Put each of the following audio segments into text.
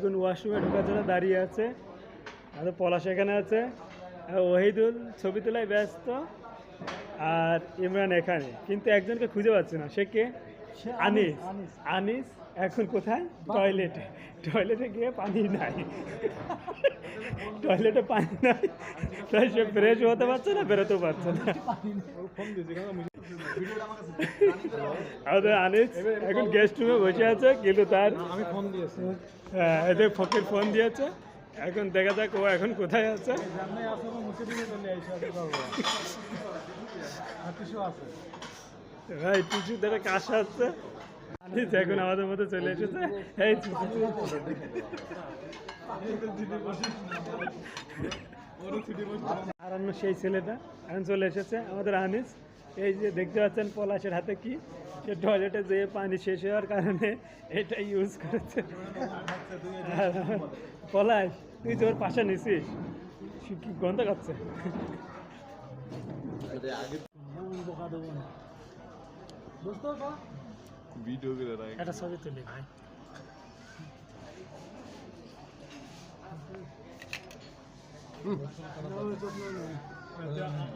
এখন ওয়াশরুমে ঢোকার জন্য দাঁড়িয়ে আছে, আর পলাশ এখানে আছে, আর ওহিদুল ছবি তোলায় ব্যস্ত, আর ইমরান এখানে। কিন্তু একজনকে খুঁজে পাচ্ছে না, সে কে? আনিস। আনিস এখন কোথায়? টয়লেটে। টয়লেটে গিয়ে পানি নাই, টয়লেটে পানি নাই, তাই সে ফ্রেশ হতে পারছে না, বেরোতেও পারছে না। আমাদের আনিস এখন গেস্ট রুমে বসে আছে, কিন্তু তার হ্যাঁ এদের ফকির ফোন দিয়েছে, এখন দেখা যাক ও এখন কোথায় আছে। ভাই টিসু ধরে কাশা আসছে, আনিস এখন আমাদের মধ্যে চলে এসেছে। এই হারানো সেই ছেলেটা এখন চলে এসেছে, আমাদের আনিস। এই যে দেখতে পাচ্ছেন পলাশের হাতে কি, সে টয়লেটে যেয়ে পানি শেষ হওয়ার কারণে এটা ইউজ করেছে। পলাশ তুই তোর পাশে নিছিস, কি গন্ধ খাচ্ছে। একটা ছবি তুলি ভাই।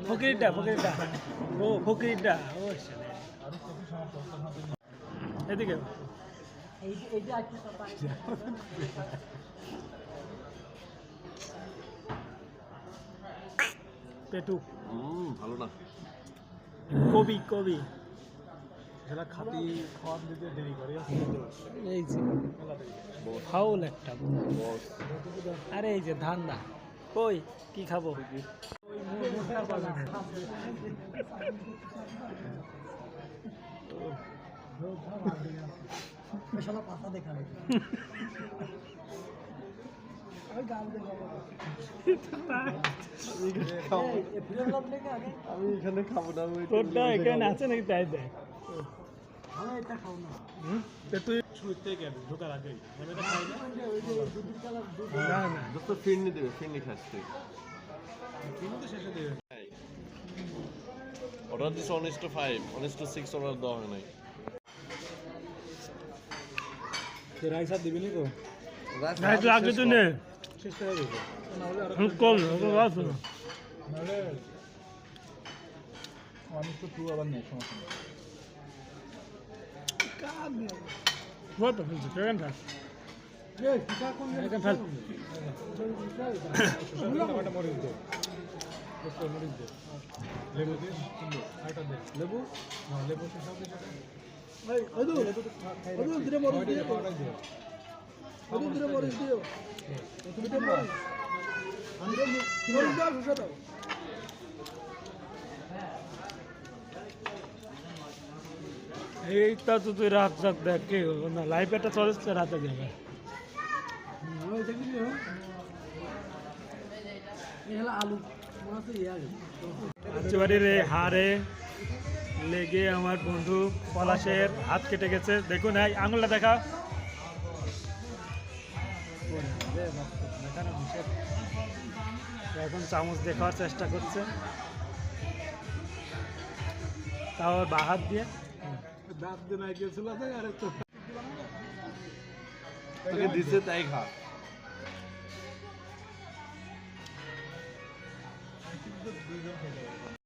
ফকিরটা ফকিরটা ও ফকিরটা ও এদিকে পেটু ভালো না। কবি কবি খাতি খাওয়ার দিতে দেরি করে। এই যে ফাউল একটা, আরে এই যে ধান্দা কই কি খাবো। আমি এখানে খাবো না, তোরটা এখানে আছে নাকি তাই দেখ। তুই ঢোকার আগে ফিরনি দেবে, ফিরনি খাচ্ছে। অর্ডার দিচ্ছে 1:5, 1:6 অর্ডার দেওয়া হয় নাই। রাইস আর দিবি নি তো? রাইস আগে তো নে, শেষ করে দেবো। কল রাখো না, নাহলে 1:2 আবার নেই, সমস্যা নেই। What the hell? Can I? Yes, I can help. লেবু দিয়ে আটা দে, লেবু না লেবু সব দিয়ে ভাই আদু আদু দিরে মরিচ দিয়ে আদু দিরে মরিচ দিও তুমি তো মরিচ আমরা মরিচ দাও সুসা দাও। এইটা তো তুই রাত রাত দেখ কে না লাইভ একটা চলেছে রাতে যাবে। আলু বাড়ির এই হাড়ে লেগে আমার বন্ধু পলাশের হাত কেটে গেছে, দেখুন এই আঙুলটা দেখা। এখন চামচ দেখার চেষ্টা করছে, তাও বা হাত দিয়ে দাঁত দিয়ে নাই গেছিল তোকে দিছে তাই খা।